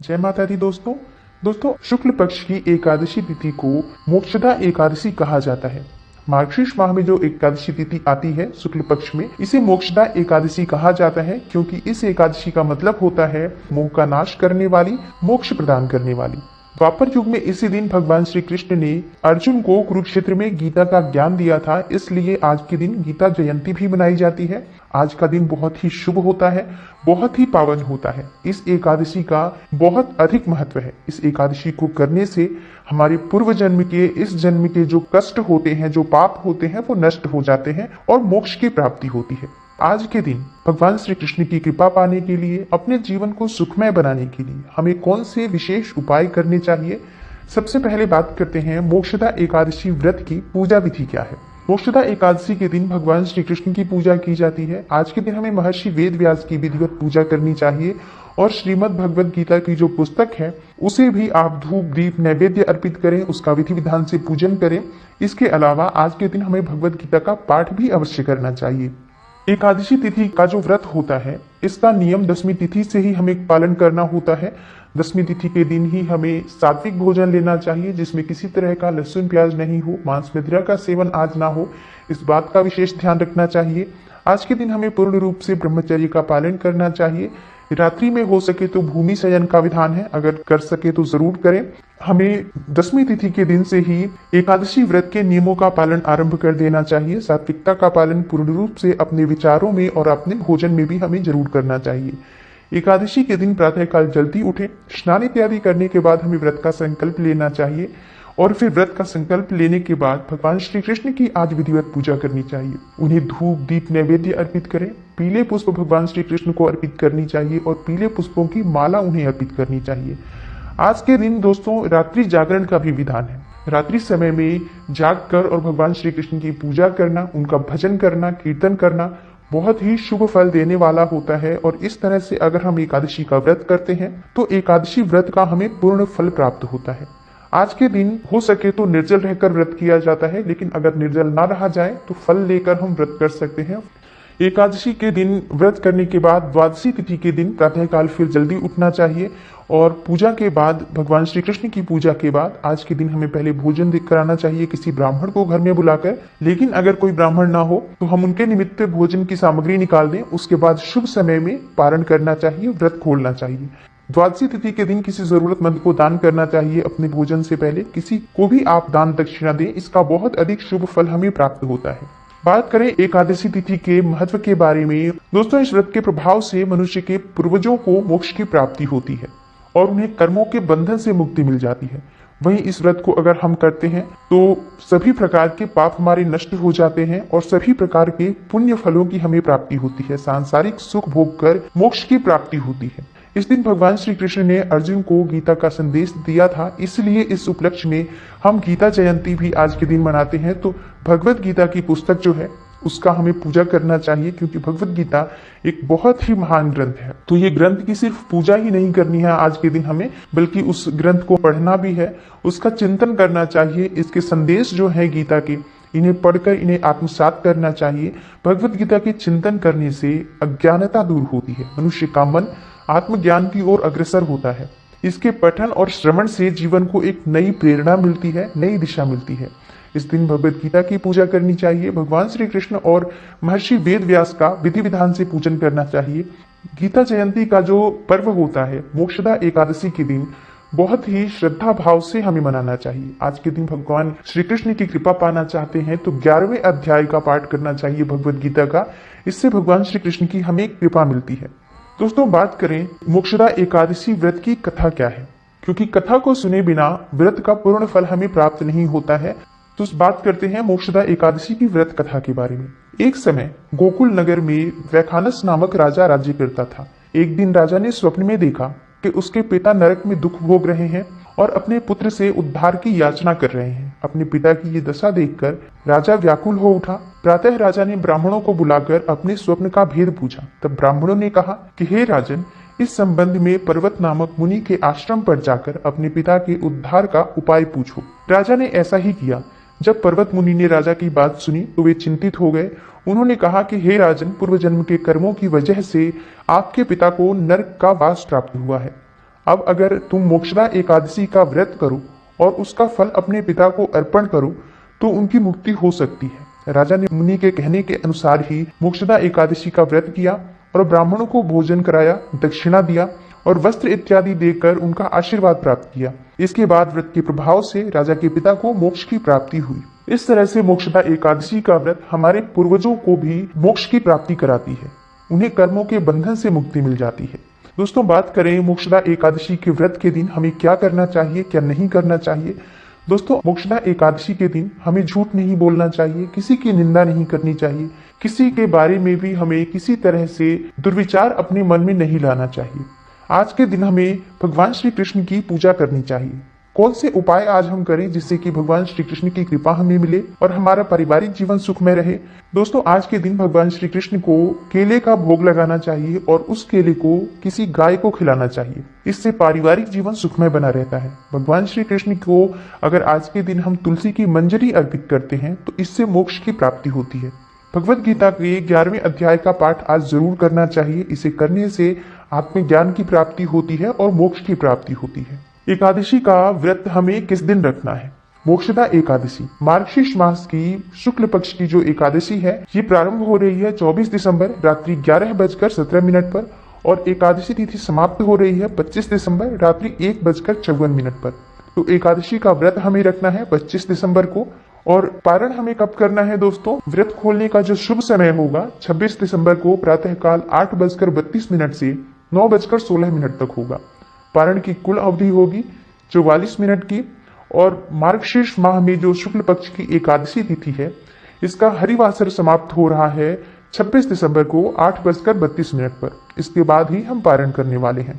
जय माता दी दोस्तों शुक्ल पक्ष की एकादशी तिथि को मोक्षदा एकादशी कहा जाता है। मार्गशीर्ष माह में जो एकादशी तिथि आती है शुक्ल पक्ष में, इसे मोक्षदा एकादशी कहा जाता है क्योंकि इस एकादशी का मतलब होता है मोह का नाश करने वाली, मोक्ष प्रदान करने वाली। द्वापर युग में इसी दिन भगवान श्री कृष्ण ने अर्जुन को कुरुक्षेत्र में गीता का ज्ञान दिया था, इसलिए आज के दिन गीता जयंती भी मनाई जाती है। आज का दिन बहुत ही शुभ होता है, बहुत ही पावन होता है। इस एकादशी का बहुत अधिक महत्व है। इस एकादशी को करने से हमारे पूर्व जन्म के, इस जन्म के जो कष्ट होते हैं, जो पाप होते हैं, वो नष्ट हो जाते हैं और मोक्ष की प्राप्ति होती है। आज के दिन भगवान श्री कृष्ण की कृपा पाने के लिए, अपने जीवन को सुखमय बनाने के लिए हमें कौन से विशेष उपाय करने चाहिए? सबसे पहले बात करते हैं मोक्षदा एकादशी व्रत की पूजा विधि क्या है। मोक्षदा एकादशी के दिन भगवान श्री कृष्ण की पूजा की जाती है। आज के दिन हमें महर्षि वेद व्यास की विधिवत पूजा करनी चाहिए और श्रीमद् भगवद गीता की जो पुस्तक है उसे भी आप धूप दीप नैवेद्य अर्पित करें, उसका विधि विधान से पूजन करें। इसके अलावा आज के दिन हमें भगवद गीता का पाठ भी अवश्य करना चाहिए। एकादशी तिथि का जो व्रत होता है, इसका नियम दशमी तिथि से ही हमें पालन करना होता है। दशमी तिथि के दिन ही हमें सात्विक भोजन लेना चाहिए, जिसमें किसी तरह का लहसुन प्याज नहीं हो, मांस मदिरा का सेवन आज ना हो, इस बात का विशेष ध्यान रखना चाहिए। आज के दिन हमें पूर्ण रूप से ब्रह्मचर्य का पालन करना चाहिए। रात्रि में हो सके तो भूमि शयन का विधान है, अगर कर सके तो जरूर करें। हमें दशमी तिथि के दिन से ही एकादशी व्रत के नियमों का पालन आरंभ कर देना चाहिए। सात्विकता का पालन पूर्ण रूप से अपने विचारों में और अपने भोजन में भी हमें जरूर करना चाहिए। एकादशी के दिन प्रातःकाल जल्दी उठें, स्नान इत्यादि करने के बाद हमें व्रत का संकल्प लेना चाहिए और फिर व्रत का संकल्प लेने के बाद भगवान श्री कृष्ण की आज विधिवत पूजा करनी चाहिए। उन्हें धूप दीप नैवेद्य अर्पित करें। पीले पुष्प भगवान श्री कृष्ण को अर्पित करनी चाहिए और पीले पुष्पों की माला उन्हें अर्पित करनी चाहिए। आज के दिन दोस्तों रात्रि जागरण का भी विधान है। रात्रि समय में जाग कर और भगवान श्री कृष्ण की पूजा करना, उनका भजन करना, कीर्तन करना बहुत ही शुभ फल देने वाला होता है। और इस तरह से अगर हम एकादशी का व्रत करते हैं तो एकादशी व्रत का हमें पूर्ण फल प्राप्त होता है। आज के दिन हो सके तो निर्जल रहकर व्रत किया जाता है, लेकिन अगर निर्जल ना रहा जाए तो फल लेकर हम व्रत कर सकते हैं। एकादशी के दिन व्रत करने के बाद द्वादशी तिथि के दिन प्रातःकाल फिर जल्दी उठना चाहिए और पूजा के बाद, भगवान श्री कृष्ण की पूजा के बाद आज के दिन हमें पहले भोजन कराना चाहिए किसी ब्राह्मण को घर में बुलाकर। लेकिन अगर कोई ब्राह्मण ना हो तो हम उनके निमित्त भोजन की सामग्री निकाल दें। उसके बाद शुभ समय में पारण करना चाहिए, व्रत खोलना चाहिए। द्वादशी तिथि के दिन किसी जरूरतमंद को दान करना चाहिए। अपने भोजन से पहले किसी को भी आप दान दक्षिणा दें, इसका बहुत अधिक शुभ फल हमें प्राप्त होता है। बात करें एकादशी तिथि के महत्व के बारे में, दोस्तों इस व्रत के प्रभाव से मनुष्य के पूर्वजों को मोक्ष की प्राप्ति होती है और उन्हें कर्मों के बंधन से मुक्ति मिल जाती है। वहीं इस व्रत को अगर हम करते हैं तो सभी प्रकार के पाप हमारे नष्ट हो जाते हैं और सभी प्रकार के पुण्य फलों की हमें प्राप्ति होती है। सांसारिक सुख भोग कर मोक्ष की प्राप्ति होती है। इस दिन भगवान श्री कृष्ण ने अर्जुन को गीता का संदेश दिया था, इसलिए इस उपलक्ष्य में हम गीता जयंती भी आज के दिन मनाते हैं। तो भगवद गीता की पुस्तक जो है उसका हमें पूजा करना चाहिए, क्योंकि भगवद गीता एक बहुत ही महान ग्रंथ है। तो ये ग्रंथ की सिर्फ पूजा ही नहीं करनी है आज के दिन हमें, बल्कि उस ग्रंथ को पढ़ना भी है, उसका चिंतन करना चाहिए। इसके संदेश जो है गीता के, इन्हें पढ़कर इन्हें आत्मसात करना चाहिए। भगवद गीता के चिंतन करने से अज्ञानता दूर होती है, मनुष्य का मन आत्मज्ञान की ओर अग्रसर होता है। इसके पठन और श्रवण से जीवन को एक नई प्रेरणा मिलती है, नई दिशा मिलती है। इस दिन भगवद गीता की पूजा करनी चाहिए। भगवान श्री कृष्ण और महर्षि वेद व्यास का विधि विधान से पूजन करना चाहिए। गीता जयंती का जो पर्व होता है मोक्षदा एकादशी के दिन, बहुत ही श्रद्धा भाव से हमें मनाना चाहिए। आज के दिन भगवान श्री कृष्ण की कृपा पाना चाहते हैं तो 11वें अध्याय का पाठ करना चाहिए भगवद गीता का। इससे भगवान श्री कृष्ण की हमें कृपा मिलती है। दोस्तों बात करें मोक्षदा एकादशी व्रत की कथा क्या है, क्योंकि कथा को सुने बिना व्रत का पूर्ण फल हमें प्राप्त नहीं होता है। तो बात करते हैं मोक्षदा एकादशी की व्रत कथा के बारे में। एक समय गोकुल नगर में वैखानस नामक राजा राज्य करता था। एक दिन राजा ने स्वप्न में देखा कि उसके पिता नरक में दुख भोग रहे हैं और अपने पुत्र से उद्धार की याचना कर रहे हैं। अपने पिता की ये दशा देखकर राजा व्याकुल हो उठा। प्रातः राजा ने ब्राह्मणों को बुलाकर अपने स्वप्न का भेद पूछा। तब ब्राह्मणों ने कहा कि हे राजन, इस संबंध में पर्वत नामक मुनि के आश्रम पर जाकर अपने पिता के उद्धार का उपाय पूछो। राजा ने ऐसा ही किया। जब पर्वत मुनि ने राजा की बात सुनी तो वे चिंतित हो गए। उन्होंने कहा कि हे राजन, पूर्व जन्म के कर्मों की वजह से आपके पिता को नरक का वास प्राप्त हुआ है। अब अगर तुम मोक्षदा एकादशी का व्रत करो और उसका फल अपने पिता को अर्पण करो तो उनकी मुक्ति हो सकती है। राजा ने मुनि के कहने के अनुसार ही मोक्षदा एकादशी का व्रत किया और ब्राह्मणों को भोजन कराया, दक्षिणा दिया और वस्त्र इत्यादि देकर उनका आशीर्वाद प्राप्त किया। इसके बाद व्रत के प्रभाव से राजा के पिता को मोक्ष की प्राप्ति हुई। इस तरह से मोक्षदा एकादशी का व्रत हमारे पूर्वजों को भी मोक्ष की प्राप्ति कराती है, उन्हें कर्मों के बंधन से मुक्ति मिल जाती है। दोस्तों, बात करें मोक्षदा एकादशी के व्रत के दिन हमें क्या करना चाहिए, क्या नहीं करना चाहिए। दोस्तों, मोक्षदा एकादशी के दिन हमें झूठ नहीं बोलना चाहिए, किसी की निंदा नहीं करनी चाहिए, किसी के बारे में भी हमें किसी तरह से दुर्विचार अपने मन में नहीं लाना चाहिए। आज के दिन हमें भगवान श्री कृष्ण की पूजा करनी चाहिए। कौन से उपाय आज हम करें जिससे कि भगवान श्री कृष्ण की कृपा हमें मिले और हमारा पारिवारिक जीवन सुखमय रहे। दोस्तों, आज के दिन भगवान श्री कृष्ण को केले का भोग लगाना चाहिए और उस केले को किसी गाय को खिलाना चाहिए। इससे पारिवारिक जीवन सुखमय बना रहता है। भगवान श्री कृष्ण को अगर आज के दिन हम तुलसी की मंजरी अर्पित करते हैं तो इससे मोक्ष की प्राप्ति होती है। भगवत गीता के 11वें अध्याय का पाठ आज जरूर करना चाहिए। इसे करने से आत्मज्ञान की प्राप्ति होती है और मोक्ष की प्राप्ति होती है। एकादशी का व्रत हमें किस दिन रखना है? मोक्षदा एकादशी मार्गशीर्ष मास की शुक्ल पक्ष की जो एकादशी है ये प्रारंभ हो रही है 24 दिसंबर रात्रि 11:17 पर और एकादशी तिथि समाप्त हो रही है 25 दिसंबर रात्रि 1:54 पर। तो एकादशी का व्रत हमें रखना है 25 दिसंबर को और पारण हमें कब करना है दोस्तों? व्रत खोलने का जो शुभ समय होगा 26 दिसंबर को प्रातःकाल 8:32 से 9:16 तक होगा। पारण की कुल अवधि होगी 44 मिनट की और मार्गशीर्ष माह में जो शुक्ल पक्ष की एकादशी तिथि है इसका हरिवासर समाप्त हो रहा है 26 दिसंबर को 8:32 पर। इसके बाद ही हम पारण करने वाले हैं।